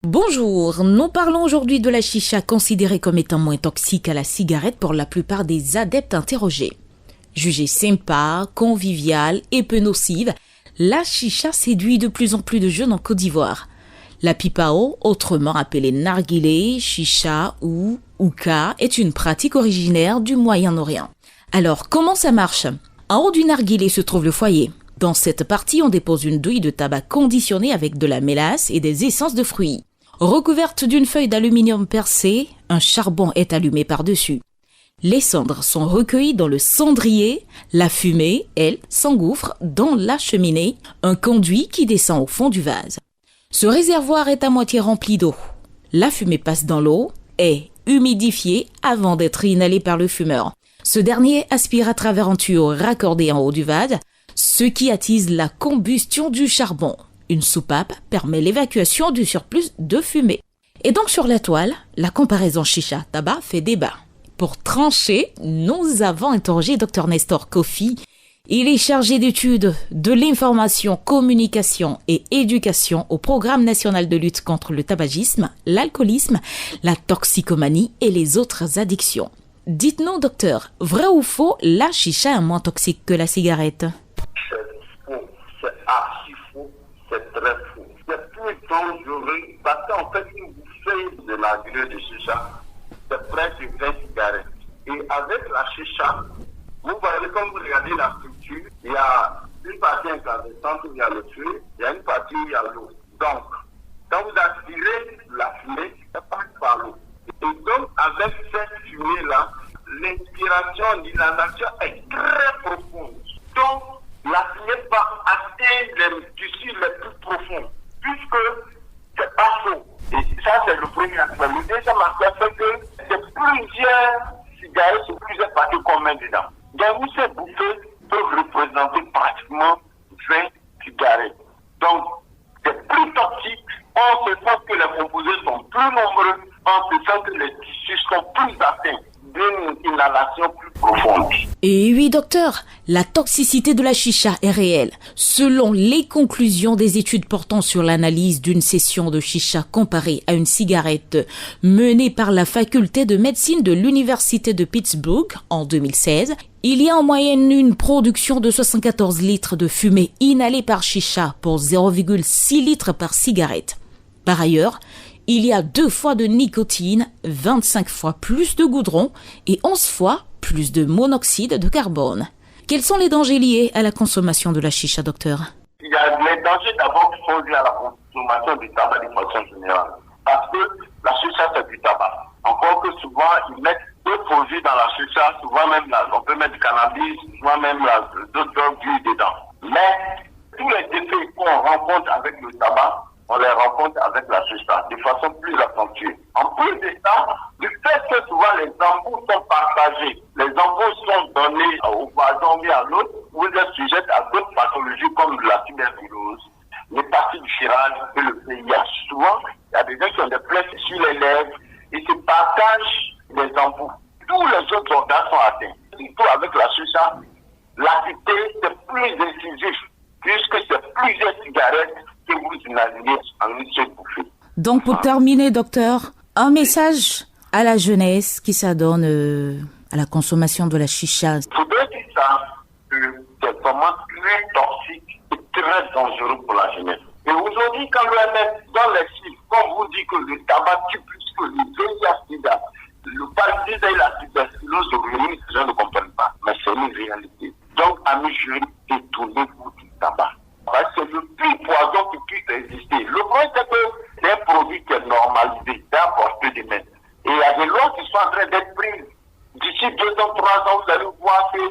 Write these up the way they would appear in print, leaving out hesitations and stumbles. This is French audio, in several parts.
Bonjour, nous parlons aujourd'hui de la chicha considérée comme étant moins toxique à la cigarette pour la plupart des adeptes interrogés. Jugée sympa, conviviale et peu nocive, la chicha séduit de plus en plus de jeunes en Côte d'Ivoire. La pipao, autrement appelée narguilé, chicha ou hookah, est une pratique originaire du Moyen-Orient. Alors, comment ça marche? En haut du narguilé se trouve le foyer. Dans cette partie, on dépose une douille de tabac conditionnée avec de la mélasse et des essences de fruits. Recouverte d'une feuille d'aluminium percée, un charbon est allumé par-dessus. Les cendres sont recueillies dans le cendrier, la fumée, elle, s'engouffre dans la cheminée, un conduit qui descend au fond du vase. Ce réservoir est à moitié rempli d'eau. La fumée passe dans l'eau, est humidifiée avant d'être inhalée par le fumeur. Ce dernier aspire à travers un tuyau raccordé en haut du vase, ce qui attise la combustion du charbon. Une soupape permet l'évacuation du surplus de fumée. Et donc sur la toile, la comparaison chicha-tabac fait débat. Pour trancher, nous avons interrogé Dr Nestor Kofi. Il est chargé d'études de l'information, communication et éducation au Programme national de lutte contre le tabagisme, l'alcoolisme, la toxicomanie et les autres addictions. Dites-nous, docteur, vrai ou faux, la chicha est moins toxique que la cigarette? C'est faux, c'est archi faux, c'est très faux. C'est plus dangereux parce qu'en fait, une bouffée de la grille de chicha, c'est presque 20 cigarettes. Et avec la chicha, vous voyez, comme vous regardez la structure, il y a une partie incandescente où il y a le feu, il y a une partie où il y a l'eau. Donc, quand vous aspirez la fumée, ça passe par l'eau. Et donc, avec cette fumée-là, l'inspiration, l'inhalation est très profonde. Donc, la fumée va atteindre les tissus les plus profonds, puisque c'est pas chaud. Et ça, c'est le premier aspect. Le deuxième aspect, c'est que c'est plusieurs cigarettes sur plusieurs parties qu'on met dedans. Donc, ces bouffées peuvent représenter pratiquement 20 cigarettes. Donc, c'est plus toxique, en ce sens que les composés sont plus nombreux, en ce sens que les tissus sont plus atteints d'une inhalation plus profonde. Et oui, docteur, la toxicité de la chicha est réelle. Selon les conclusions des études portant sur l'analyse d'une session de chicha comparée à une cigarette menée par la faculté de médecine de l'Université de Pittsburgh en 2016, il y a en moyenne une production de 74 litres de fumée inhalée par chicha pour 0,6 litres par cigarette. Par ailleurs, il y a 2 fois de nicotine, 25 fois plus de goudron et 11 fois plus de monoxyde de carbone. Quels sont les dangers liés à la consommation de la chicha, docteur? Il y a les dangers d'abord qui sont liés à la consommation du tabac de façon générale. Parce que la chicha, c'est du tabac. Encore que souvent, ils mettent d'autres produits dans la chicha, souvent même on peut mettre du cannabis, souvent même d'autres drogues dedans. Mais tous les effets qu'on rencontre avec le tabac, on les rencontre avec la chicha de façon plus accentuée. En plus de ça, du fait que souvent les embouts sont partagés, les embouts sont donnés aux voisins ou à l'autre, vous êtes sujet à d'autres pathologies comme la tuberculose, l'hépatite virale et le VIH. Souvent, il y a des gens qui ont des plaies sur les lèvres et se partagent les embouts. Tous les autres organes sont atteints. Surtout avec la chicha, l'activité c'est plus incisif puisque c'est plusieurs cigarettes que vous imaginez en une seule bouffée. Donc pour terminer, docteur, un message à la jeunesse qui s'adonne à la consommation de la chicha. Il faudrait dire ça, que c'est vraiment très toxique et très dangereux pour la jeunesse. Et aujourd'hui, quand on met dans les chiffres, on vous dit que le tabac tue plus que le VIH-Sida, le paludisme et la tuberculose, les gens ne comprennent pas, mais c'est une réalité. Donc, amis jeunes, détournez-vous du tabac. C'est le plus poison qui puisse exister. Le problème, c'est que c'est un produit qui est normalisé, c'est à portée de main. Et il y a des lois qui sont en train d'être prises. D'ici 2 ans, 3 ans, vous allez voir que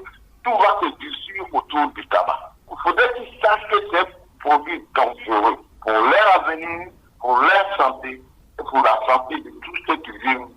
tout va se durcir autour du tabac. Il faudrait qu'ils sachent que c'est un produit dangereux pour leur avenir, pour leur santé, et pour la santé de tous ceux qui vivent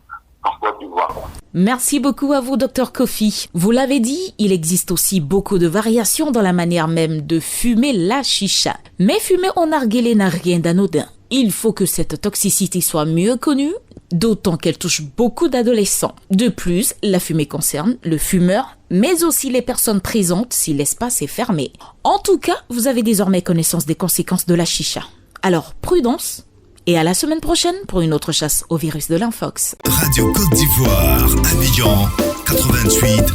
en Côte d'Ivoire. Merci beaucoup à vous, Dr Kofi. Vous l'avez dit, il existe aussi beaucoup de variations dans la manière même de fumer la chicha. Mais fumer au narguilé n'a rien d'anodin. Il faut que cette toxicité soit mieux connue, d'autant qu'elle touche beaucoup d'adolescents. De plus, la fumée concerne le fumeur, mais aussi les personnes présentes si l'espace est fermé. En tout cas, vous avez désormais connaissance des conséquences de la chicha. Alors, prudence Et à la semaine prochaine pour une autre chasse au virus de l'infox. Radio Côte d'Ivoire, Abidjan 88.8.